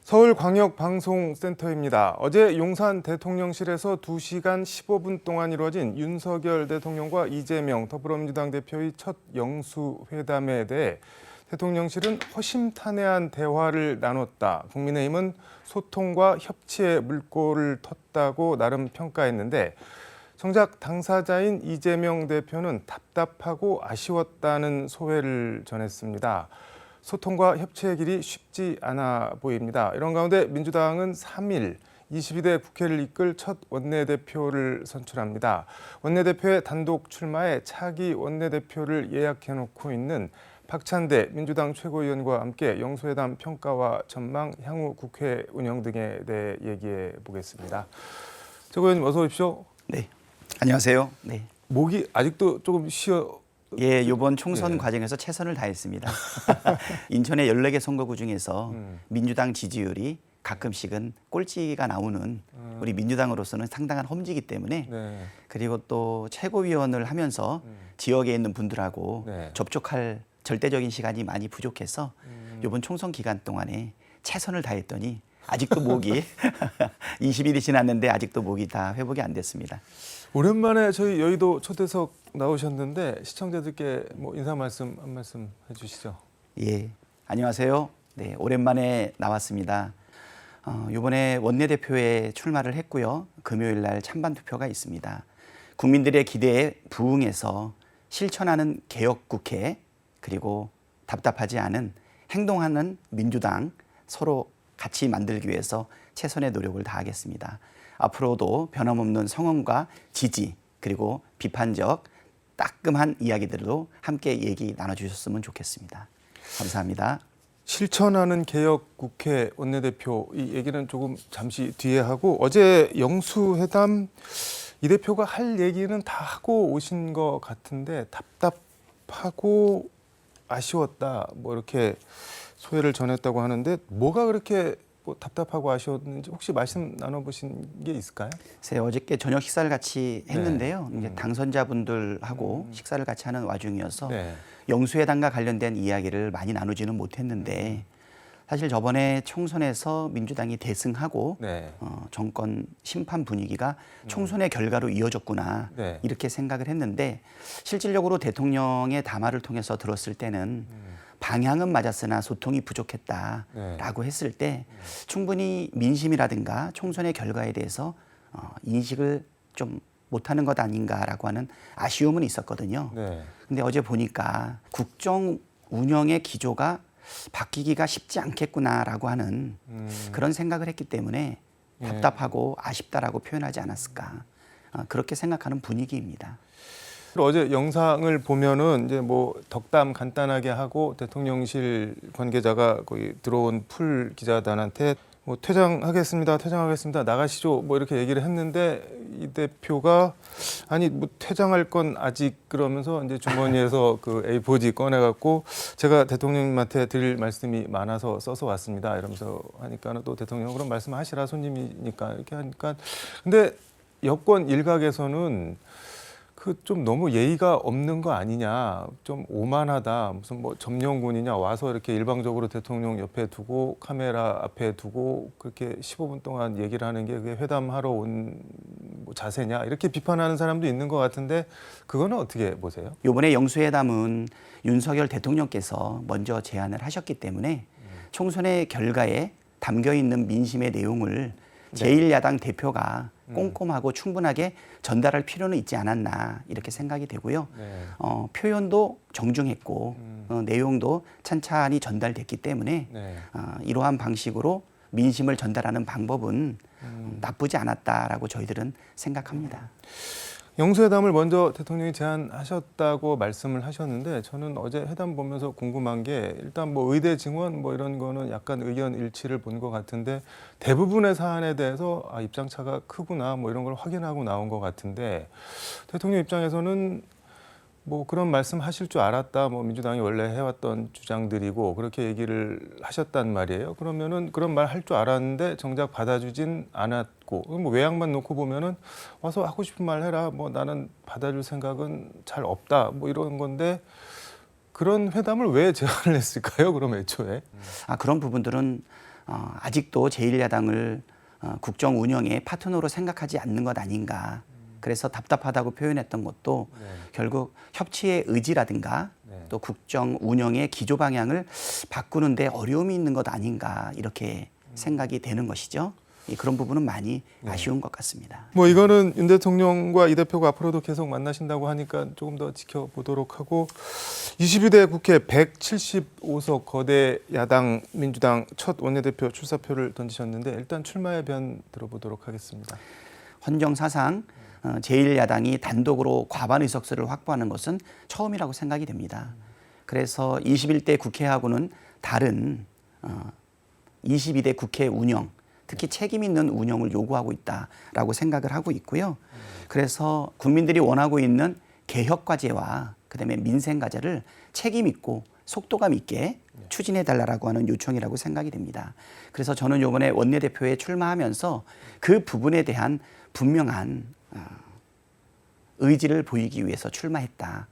서울광역방송센터입니다. 어제 용산 대통령실에서 2시간 15분 동안 이루어진 윤석열 대통령과 이재명 더불어민주당 대표의 첫 영수회담에 대해 대통령실은 허심탄회한 대화를 나눴다. 국민의힘은 소통과 협치에 물꼬를 텄다고 나름 평가했는데 정작 당사자인 이재명 대표는 답답하고 아쉬웠다는 소회를 전했습니다. 소통과 협치의 길이 쉽지 않아 보입니다. 이런 가운데 민주당은 3일 22대 국회를 이끌 첫 원내대표를 선출합니다. 원내대표의 단독 출마에 차기 원내대표를 예약해놓고 있는 박찬대 민주당 최고위원과 함께 영수회담 평가와 전망, 향후 국회 운영 등에 대해 얘기해 보겠습니다. 최고위원님 어서 오십시오. 네, 안녕하세요. 네. 목이 아직도 조금 쉬어. 예, 이번 총선 과정에서 최선을 다했습니다. 인천의 14개 선거구 중에서 민주당 지지율이 가끔씩은 꼴찌가 나오는 우리 민주당으로서는 상당한 험지이기 때문에 그리고 또 최고위원을 하면서 지역에 있는 분들하고 접촉할 절대적인 시간이 많이 부족해서 이번 총선 기간 동안에 최선을 다했더니 아직도 목이 20일이 지났는데 아직도 목이 다 회복이 안 됐습니다. 오랜만에 저희 여의도 초대석 나오셨는데 시청자들께 뭐 인사 말씀 한 말씀 해주시죠. 예, 안녕하세요. 네, 오랜만에 나왔습니다. 이번에 원내대표에 출마를 했고요. 금요일 날 찬반 투표가 있습니다. 국민들의 기대에 부응해서 실천하는 개혁국회 그리고 답답하지 않은 행동하는 민주당 서로 같이 만들기 위해서 최선의 노력을 다하겠습니다. 앞으로도 변함없는 성원과 지지 그리고 비판적 따끔한 이야기들도 함께 얘기 나눠주셨으면 좋겠습니다. 감사합니다. 실천하는 개혁 국회 원내대표 이 얘기는 조금 잠시 뒤에 하고 어제 영수회담 이 대표가 할 얘기는 다 하고 오신 것 같은데 답답하고 아쉬웠다 뭐 이렇게 소회를 전했다고 하는데 뭐가 그렇게 뭐 답답하고 아쉬웠는지 혹시 말씀 나눠보신 게 있을까요? 네, 어저께 저녁 식사를 같이 했는데요. 이제 당선자분들하고 식사를 같이 하는 와중이어서 영수회담과 관련된 이야기를 많이 나누지는 못했는데 사실 저번에 총선에서 민주당이 대승하고 정권 심판 분위기가 총선의 결과로 이어졌구나 이렇게 생각을 했는데 실질적으로 대통령의 담화를 통해서 들었을 때는 방향은 맞았으나 소통이 부족했다라고 했을 때 충분히 민심이라든가 총선의 결과에 대해서 인식을 좀 못하는 것 아닌가라고 하는 아쉬움은 있었거든요. 근데 어제 보니까 국정 운영의 기조가 바뀌기가 쉽지 않겠구나라고 하는 그런 생각을 했기 때문에 답답하고 아쉽다라고 표현하지 않았을까 그렇게 생각하는 분위기입니다. 어제 영상을 보면은 이제 뭐 덕담 간단하게 하고 대통령실 관계자가 거기 들어온 풀 기자단한테 뭐 퇴장하겠습니다, 나가시죠, 뭐 이렇게 얘기를 했는데 이 대표가 아니 뭐 퇴장할 건 아직 그러면서 이제 주머니에서 그 A4지 꺼내갖고 제가 대통령님한테 드릴 말씀이 많아서 써서 왔습니다 이러면서 하니까는 또 대통령 그런 말씀하시라 손님이니까 이렇게 하니까 근데 여권 일각에서는 그 좀 너무 예의가 없는 거 아니냐, 좀 오만하다, 무슨 뭐 점령군이냐 와서 이렇게 일방적으로 대통령 옆에 두고 카메라 앞에 두고 그렇게 15분 동안 얘기를 하는 게 그게 회담하러 온 뭐 자세냐 이렇게 비판하는 사람도 있는 것 같은데 그거는 어떻게 보세요? 이번에 영수회담은 윤석열 대통령께서 먼저 제안을 하셨기 때문에 총선의 결과에 담겨 있는 민심의 내용을 제1야당 대표가 꼼꼼하고 충분하게 전달할 필요는 있지 않았나 이렇게 생각이 되고요. 표현도 정중했고 내용도 찬찬히 전달됐기 때문에 이러한 방식으로 민심을 전달하는 방법은 나쁘지 않았다라고 저희들은 생각합니다. 영수회담을 먼저 대통령이 제안하셨다고 말씀을 하셨는데 저는 어제 회담 보면서 궁금한 게 일단 뭐 의대 증원 뭐 이런 거는 약간 의견 일치를 본 것 같은데 대부분의 사안에 대해서 입장차가 크구나 뭐 이런 걸 확인하고 나온 것 같은데 대통령 입장에서는 뭐 그런 말씀 하실 줄 알았다. 뭐 민주당이 원래 해왔던 주장들이고 그렇게 얘기를 하셨단 말이에요. 그러면은 그런 말 할 줄 알았는데 정작 받아주진 않았고 뭐 외양만 놓고 보면은 와서 하고 싶은 말 해라. 뭐 나는 받아줄 생각은 잘 없다. 뭐 이런 건데 그런 회담을 왜 제안을 했을까요? 그럼 애초에? 그런 부분들은 아직도 제1야당을 국정 운영의 파트너로 생각하지 않는 것 아닌가. 그래서 답답하다고 표현했던 것도 결국 협치의 의지라든가 또 국정 운영의 기조 방향을 바꾸는데 어려움이 있는 것 아닌가 이렇게 생각이 되는 것이죠. 그런 부분은 많이 아쉬운 것 같습니다. 뭐 이거는 윤 대통령과 이 대표가 앞으로도 계속 만나신다고 하니까 조금 더 지켜보도록 하고 22대 국회 175석 거대 야당 민주당 첫 원내대표 출사표를 던지셨는데 일단 출마의 변 들어보도록 하겠습니다. 헌정사상 제1야당이 단독으로 과반 의석수를 확보하는 것은 처음이라고 생각이 됩니다. 그래서 21대 국회하고는 다른 22대 국회 운영, 특히 책임 있는 운영을 요구하고 있다라고 생각을 하고 있고요. 그래서 국민들이 원하고 있는 개혁과제와 그다음에 민생과제를 책임 있고 속도감 있게 추진해 달라고 하는 요청이라고 생각이 됩니다. 그래서 저는 이번에 원내대표에 출마하면서 그 부분에 대한 분명한 의지를 보이기 위해서 출마했다.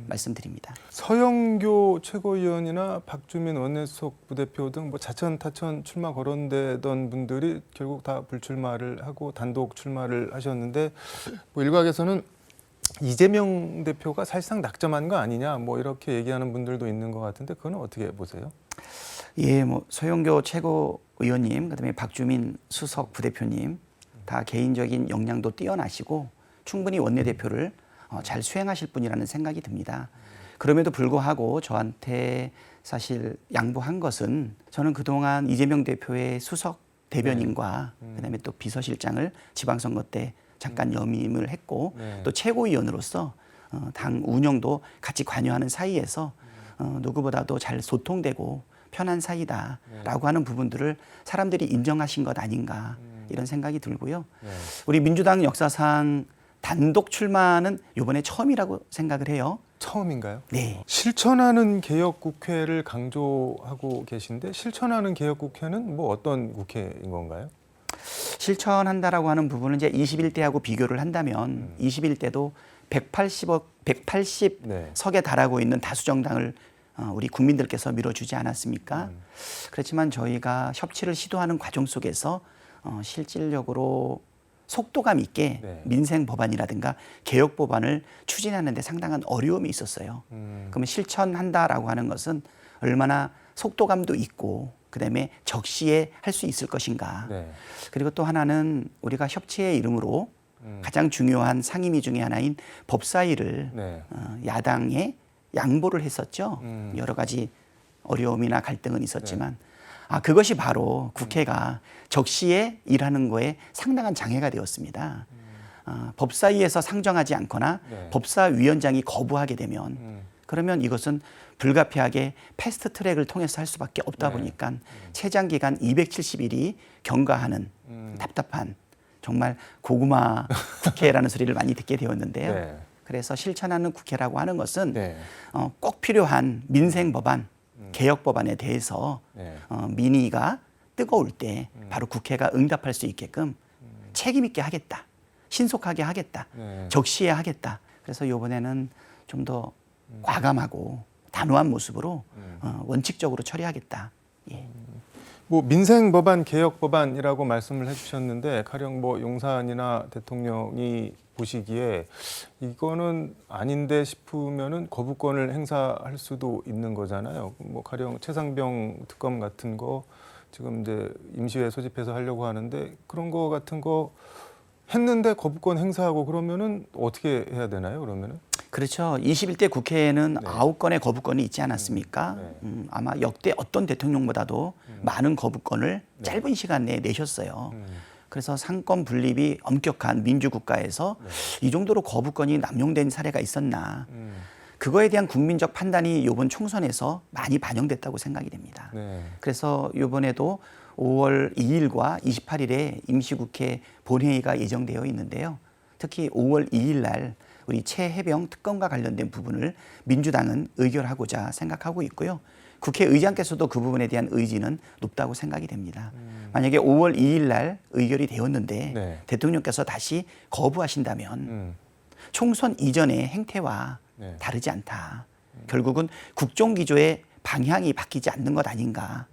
말씀드립니다. 서영교 최고위원이나 박주민 원내수석 부대표 등 뭐 자천 타천 출마 거론되던 분들이 결국 다 불출마를 하고 단독 출마를 하셨는데 뭐 일각에서는 이재명 대표가 사실상 낙점한 거 아니냐 뭐 이렇게 얘기하는 분들도 있는 것 같은데 그건 어떻게 보세요? 예, 뭐 서영교 최고위원님, 그다음에 박주민 수석 부대표님 다 개인적인 역량도 뛰어나시고 충분히 원내대표를 잘 수행하실 분이라는 생각이 듭니다. 그럼에도 불구하고 저한테 사실 양보한 것은 저는 그동안 이재명 대표의 수석 대변인과 그다음에 또 비서실장을 지방선거 때 잠깐 역임을 했고 또 최고위원으로서 당 운영도 같이 관여하는 사이에서 누구보다도 잘 소통되고 편한 사이다라고 하는 부분들을 사람들이 인정하신 것 아닌가 이런 생각이 들고요. 우리 민주당 역사상 단독 출마는 이번에 처음이라고 생각을 해요. 처음인가요? 네. 실천하는 개혁국회를 강조하고 계신데 실천하는 개혁국회는 뭐 어떤 국회인 건가요? 실천한다라고 하는 부분은 이제 21대하고 비교를 한다면 21대도 180석에 달하고 있는 다수정당을 우리 국민들께서 밀어주지 않았습니까? 그렇지만 저희가 협치를 시도하는 과정 속에서 실질적으로 속도감 있게 민생 법안이라든가 개혁 법안을 추진하는 데 상당한 어려움이 있었어요. 그러면 실천한다라고 하는 것은 얼마나 속도감도 있고 그다음에 적시에 할 수 있을 것인가. 그리고 또 하나는 우리가 협치의 이름으로 가장 중요한 상임위 중에 하나인 법사위를 야당에 양보를 했었죠. 여러 가지 어려움이나 갈등은 있었지만 그것이 바로 국회가 적시에 일하는 거에 상당한 장애가 되었습니다. 법사위에서 상정하지 않거나 법사위원장이 거부하게 되면 그러면 이것은 불가피하게 패스트 트랙을 통해서 할 수밖에 없다 보니까 최장 기간 270일이 경과하는 답답한 정말 고구마 국회라는 소리를 많이 듣게 되었는데요. 그래서 실천하는 국회라고 하는 것은 꼭 필요한 민생 법안, 개혁 법안에 대해서 민의가 뜨거울 때 바로 국회가 응답할 수 있게끔 책임 있게 하겠다. 신속하게 하겠다. 적시에 하겠다. 그래서 이번에는 좀 더 과감하고 단호한 모습으로 원칙적으로 처리하겠다. 뭐 민생 법안, 개혁 법안이라고 말씀을 해주셨는데 가령 뭐 용산이나 대통령이 보시기에 이거는 아닌데 싶으면은 거부권을 행사할 수도 있는 거잖아요. 뭐 가령 최상병 특검 같은 거 지금 이제 임시회 소집해서 하려고 하는데 그런 거 같은 거 했는데 거부권 행사하고 그러면은 어떻게 해야 되나요? 그러면은? 그렇죠. 21대 국회에는 9건의 거부권이 있지 않았습니까? 아마 역대 어떤 대통령보다도 많은 거부권을 짧은 시간 내에 내셨어요. 그래서 상권 분립이 엄격한 민주국가에서 이 정도로 거부권이 남용된 사례가 있었나. 그거에 대한 국민적 판단이 이번 총선에서 많이 반영됐다고 생각이 됩니다. 그래서 이번에도 5월 2일과 28일에 임시국회 본회의가 예정되어 있는데요. 특히 5월 2일 날 우리 최해병 특검과 관련된 부분을 민주당은 의결하고자 생각하고 있고요. 국회의장께서도 그 부분에 대한 의지는 높다고 생각이 됩니다. 만약에 5월 2일 날 의결이 되었는데 대통령께서 다시 거부하신다면 총선 이전의 행태와 다르지 않다. 결국은 국정기조의 방향이 바뀌지 않는 것 아닌가.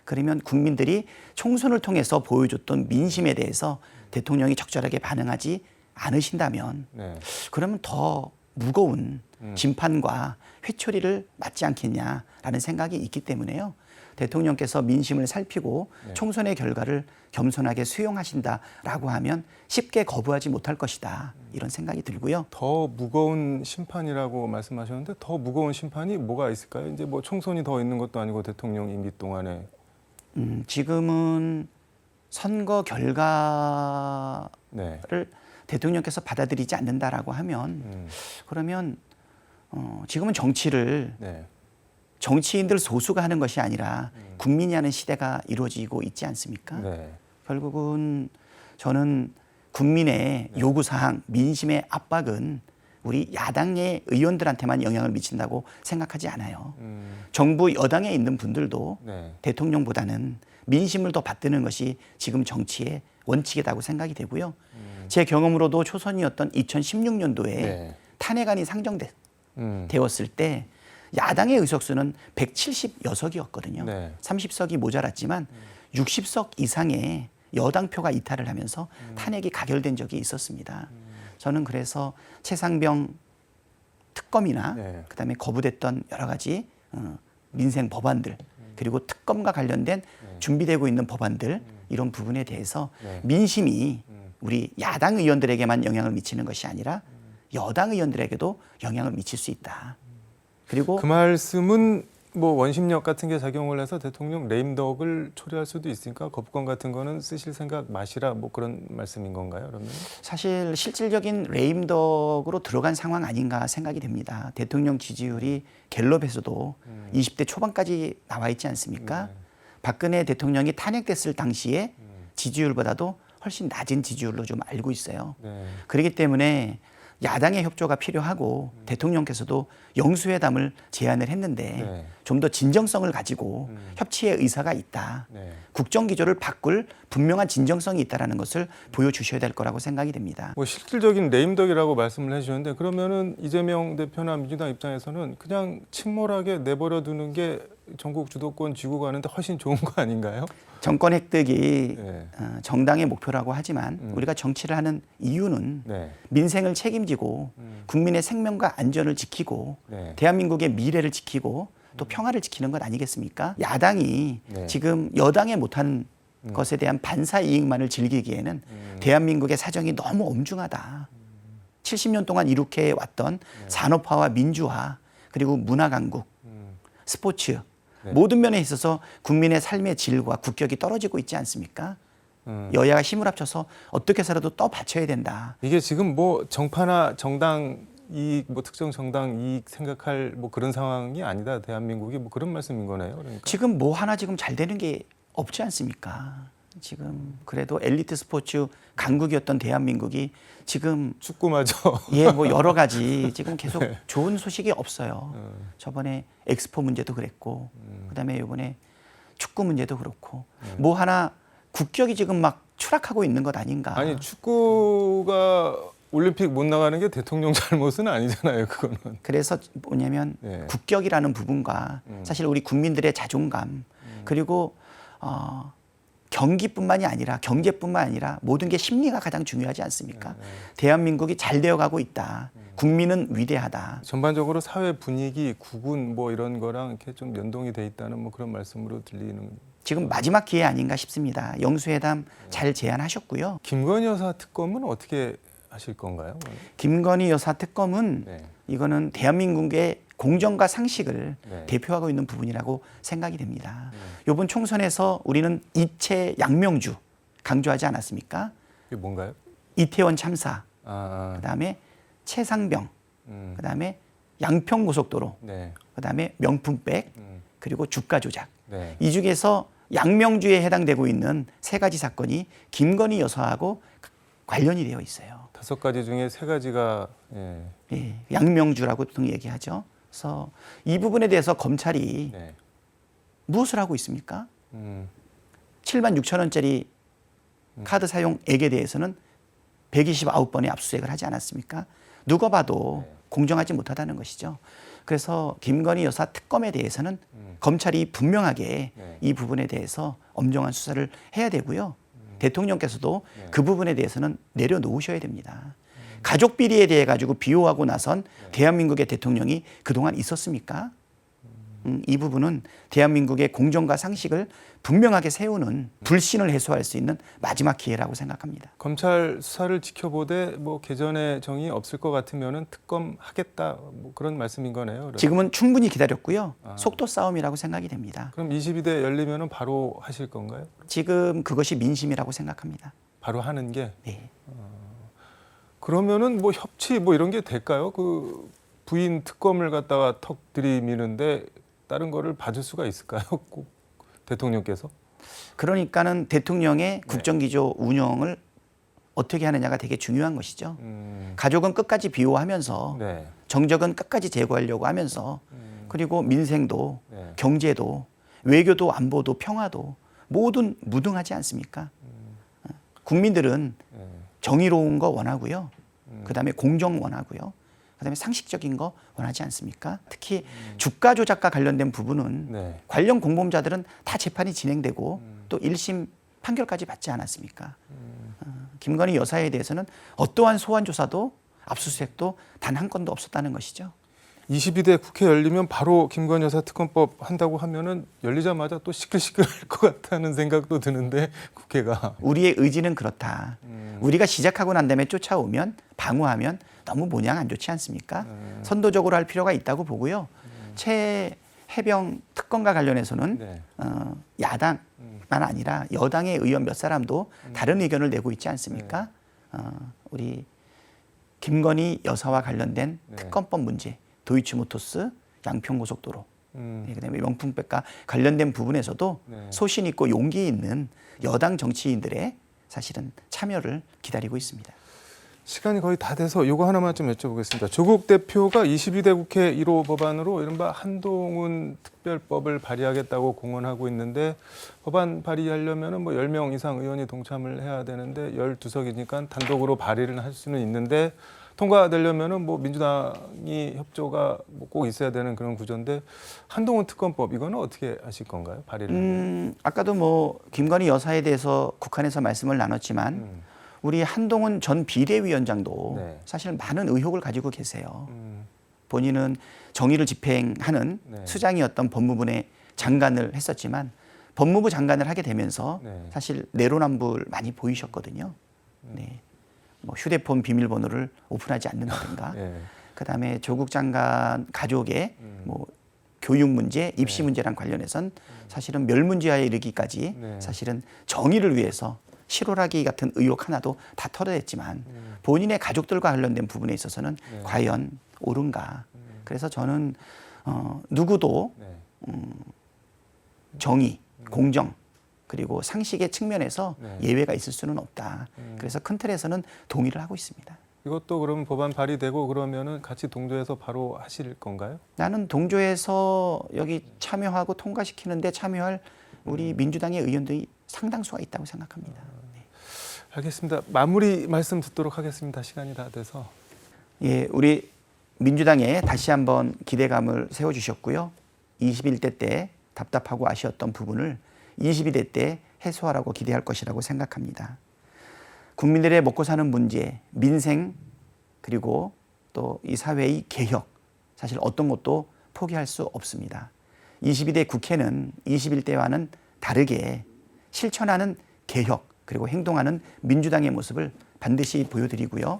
그러면 국민들이 총선을 통해서 보여줬던 민심에 대해서 대통령이 적절하게 반응하지 않으신다면 네. 그러면 더 무거운 심판과 회초리를 맞지 않겠냐라는 생각이 있기 때문에요. 대통령께서 민심을 살피고 네. 총선의 결과를 겸손하게 수용하신다라고 하면 쉽게 거부하지 못할 것이다. 이런 생각이 들고요. 더 무거운 심판이라고 말씀하셨는데 더 무거운 심판이 뭐가 있을까요? 이제 뭐 총선이 더 있는 것도 아니고 대통령 임기 동안에. 지금은 선거 결과를 네. 대통령께서 받아들이지 않는다라고 하면 그러면 지금은 정치를 네. 정치인들 소수가 하는 것이 아니라 국민이 하는 시대가 이루어지고 있지 않습니까? 네. 결국은 저는 국민의 요구사항, 민심의 압박은 우리 야당의 의원들한테만 영향을 미친다고 생각하지 않아요. 정부 여당에 있는 분들도 네. 대통령보다는 민심을 더 받드는 것이 지금 정치의 원칙이라고 생각이 되고요. 제 경험으로도 초선이었던 2016년도에 네. 탄핵안이 상정되었을 때 야당의 의석수는 176석이었거든요. 네. 30석이 모자랐지만 60석 이상의 여당 표가 이탈을 하면서 탄핵이 가결된 적이 있었습니다. 저는 그래서 최상병 특검이나 네. 그다음에 거부됐던 여러 가지 민생 법안들 그리고 특검과 관련된 준비되고 있는 법안들 이런 부분에 대해서 네. 민심이 우리 야당 의원들에게만 영향을 미치는 것이 아니라 여당 의원들에게도 영향을 미칠 수 있다. 그리고 그 말씀은 뭐 원심력 같은 게 작용을 해서 대통령 레임덕을 초래할 수도 있으니까 거부권 같은 거는 쓰실 생각 마시라 뭐 그런 말씀인 건가요? 그러면? 사실 실질적인 레임덕으로 들어간 상황 아닌가 생각이 됩니다. 대통령 지지율이 갤럽에서도 20대 초반까지 나와 있지 않습니까? 박근혜 대통령이 탄핵됐을 당시에 지지율보다도 훨씬 낮은 지지율로 좀 알고 있어요. 네. 그렇기 때문에 야당의 협조가 필요하고 대통령께서도 영수회담을 제안을 했는데 네. 좀 더 진정성을 가지고 협치의 의사가 있다. 네. 국정기조를 바꿀 분명한 진정성이 있다는 것을 보여주셔야 될 거라고 생각이 됩니다. 뭐 실질적인 레임덕이라고 말씀을 해주셨는데 그러면은 이재명 대표나 민주당 입장에서는 그냥 침몰하게 내버려 두는 게 전국 주도권 쥐고 가는데 훨씬 좋은 거 아닌가요? 정권 획득이 네. 정당의 목표라고 하지만 우리가 정치를 하는 이유는 네. 민생을 책임지고 국민의 생명과 안전을 지키고 네. 대한민국의 미래를 지키고 또 평화를 지키는 것 아니겠습니까? 야당이 네. 지금 여당에 못한 것에 대한 반사 이익만을 즐기기에는 대한민국의 사정이 너무 엄중하다. 70년 동안 이룩해 왔던 산업화와 민주화 그리고 문화 강국, 스포츠 네. 모든 면에 있어서 국민의 삶의 질과 국격이 떨어지고 있지 않습니까? 여야가 힘을 합쳐서 어떻게 살아도 떠받쳐야 된다. 이게 지금 뭐 정파나 정당 이익, 뭐 특정 정당 이익 생각할 뭐 그런 상황이 아니다. 대한민국이 뭐 그런 말씀인 거네요. 그러니까. 지금 뭐 하나 지금 잘 되는 게 없지 않습니까? 지금 그래도 엘리트 스포츠 강국이었던 대한민국이 지금 축구마저. 예, 뭐 여러 가지 지금 계속 좋은 소식이 없어요. 저번에 엑스포 문제도 그랬고, 그다음에 이번에 축구 문제도 그렇고, 뭐 하나 국격이 지금 막 추락하고 있는 것 아닌가? 아니 축구가 올림픽 못 나가는 게 대통령 잘못은 아니잖아요. 그거는. 그래서 뭐냐면 네. 국격이라는 부분과 사실 우리 국민들의 자존감 그리고 경기뿐만이 아니라 경제뿐만 아니라 모든 게 심리가 가장 중요하지 않습니까? 대한민국이 잘 되어가고 있다. 국민은 위대하다. 전반적으로 사회 분위기, 국운 뭐 이런 거랑 이렇게 좀 연동이 돼 있다는 뭐 그런 말씀으로 들리는. 지금 마지막 기회 아닌가 싶습니다. 영수회담 잘 제안하셨고요. 김건희 여사 특검은 어떻게 하실 건가요? 김건희 여사 특검은 네. 이거는 대한민국의 공정과 상식을 네. 대표하고 있는 부분이라고 생각이 됩니다. 이번 총선에서 우리는 이채 양명주 강조하지 않았습니까? 이게 뭔가요? 이태원 참사, 아, 그다음에 최상병, 음, 그다음에 양평고속도로, 네, 그다음에 명품백, 그리고 주가 조작. 네, 이 중에서 양명주에 해당되고 있는 세 가지 사건이 김건희 여사하고 관련이 되어 있어요. 5가지 중에 3가지가 예, 예, 양명주라고 보통 얘기하죠. 그래서 이 부분에 대해서 검찰이 네, 무엇을 하고 있습니까? 음, 7만 6천 원짜리 카드 사용액에 대해서는 129번의 압수수색을 하지 않았습니까? 누가 봐도 공정하지 못하다는 것이죠. 그래서 김건희 여사 특검에 대해서는 검찰이 분명하게 네. 이 부분에 대해서 엄정한 수사를 해야 되고요. 대통령께서도 그 부분에 대해서는 내려놓으셔야 됩니다. 가족 비리에 대해 가지고 비호하고 나선 대한민국의 대통령이 그동안 있었습니까? 이 부분은 대한민국의 공정과 상식을 분명하게 세우는 불신을 해소할 수 있는 마지막 기회라고 생각합니다. 검찰 수사를 지켜보되 뭐 개전의 정이 없을 것 같으면은 특검하겠다 뭐 그런 말씀인 거네요. 그래서. 지금은 충분히 기다렸고요. 속도 싸움이라고 생각이 됩니다. 그럼 22대 열리면은 바로 하실 건가요? 지금 그것이 민심이라고 생각합니다. 바로 하는 게 네. 그러면은 뭐 협치 뭐 이런 게 될까요? 그 부인 특검을 갖다가 턱 들이미는데 다른 거를 받을 수가 있을까요? 꼭 대통령께서? 그러니까는 대통령의 국정기조 운영을 어떻게 하느냐가 되게 중요한 것이죠. 가족은 끝까지 비호하면서 네. 정적은 끝까지 제거하려고 하면서 그리고 민생도 네. 경제도 외교도 안보도 평화도 모든 무등하지 않습니까? 국민들은 네. 정의로운 거 원하고요. 그다음에 공정 원하고요. 그다음에 상식적인 거 원하지 않습니까? 특히 주가 조작과 관련된 부분은 네. 관련 공범자들은 다 재판이 진행되고 또 1심 판결까지 받지 않았습니까? 김건희 여사에 대해서는 어떠한 소환 조사도 압수수색도 단 한 건도 없었다는 것이죠. 22대 국회 열리면 바로 김건희 여사 특검법 한다고 하면은 열리자마자 또 시끌시끌할 것 같다는 생각도 드는데 국회가 우리의 의지는 그렇다. 우리가 시작하고 난 다음에 쫓아오면 방어하면 너무 모양 안 좋지 않습니까? 선도적으로 할 필요가 있다고 보고요. 최해병 특검과 관련해서는 네. 야당만 아니라 여당의 의원 몇 사람도 다른 의견을 내고 있지 않습니까? 우리 김건희 여사와 관련된 네. 특검법 문제, 도이치모터스 양평고속도로, 그다음에 명품백과 관련된 부분에서도 네. 소신 있고 용기 있는 여당 정치인들의 사실은 참여를 기다리고 있습니다. 시간이 거의 다 돼서 이거 하나만 좀 여쭤보겠습니다. 조국 대표가 22대 국회 1호 법안으로 이른바 한동훈 특별법을 발의하겠다고 공언하고 있는데 법안 발의하려면 뭐 10명 이상 의원이 동참을 해야 되는데 12석이니까 단독으로 발의를 할 수는 있는데 통과되려면은 뭐 민주당이 협조가 뭐 꼭 있어야 되는 그런 구조인데 한동훈 특검법 이거는 어떻게 하실 건가요? 발의를? 아까도 뭐 김건희 여사에 대해서 국한에서 말씀을 나눴지만 우리 한동훈 전 비대위원장도 네. 사실 많은 의혹을 가지고 계세요. 본인은 정의를 집행하는 네. 수장이었던 법무부의 장관을 했었지만 법무부 장관을 하게 되면서 네. 사실 내로남불 많이 보이셨거든요. 네. 뭐 휴대폰 비밀번호를 오픈하지 않는다든가, 네. 그다음에 조국 장관 가족의 뭐 교육 문제, 입시 문제랑 관련해선 사실은 멸문지화에 이르기까지 네. 사실은 정의를 위해서 실오라기 같은 의혹 하나도 다 털어냈지만 본인의 가족들과 관련된 부분에 있어서는 네. 과연 옳은가? 그래서 저는 누구도 네. 정의, 공정 그리고 상식의 측면에서 네. 예외가 있을 수는 없다. 그래서 큰 틀에서는 동의를 하고 있습니다. 이것도 그럼 법안 발의되고 그러면은 같이 동조해서 바로 하실 건가요? 나는 동조해서 여기 참여하고 통과시키는데 참여할 우리 민주당의 의원들이 상당수가 있다고 생각합니다. 네. 알겠습니다. 마무리 말씀 듣도록 하겠습니다. 시간이 다 돼서. 예, 우리 민주당에 다시 한번 기대감을 세워주셨고요. 21대 때 답답하고 아쉬웠던 부분을 22대 때 해소하라고 기대할 것이라고 생각합니다. 국민들의 먹고 사는 문제, 민생, 그리고 또 이 사회의 개혁, 사실 어떤 것도 포기할 수 없습니다. 22대 국회는 21대와는 다르게 실천하는 개혁, 그리고 행동하는 민주당의 모습을 반드시 보여드리고요.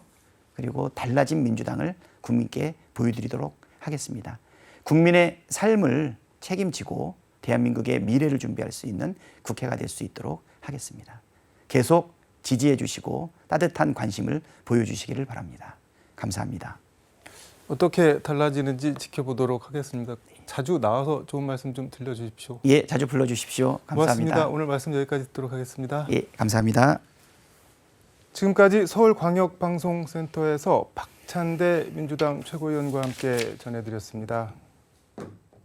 그리고 달라진 민주당을 국민께 보여드리도록 하겠습니다. 국민의 삶을 책임지고 대한민국의 미래를 준비할 수 있는 국회가 될 수 있도록 하겠습니다. 계속 지지해 주시고 따뜻한 관심을 보여주시기를 바랍니다. 감사합니다. 어떻게 달라지는지 지켜보도록 하겠습니다. 자주 나와서 좋은 말씀 좀 들려주십시오. 예, 자주 불러주십시오. 감사합니다. 고맙습니다. 오늘 말씀 여기까지 듣도록 하겠습니다. 예, 감사합니다. 지금까지 서울광역방송센터에서 박찬대 민주당 최고위원과 함께 전해드렸습니다.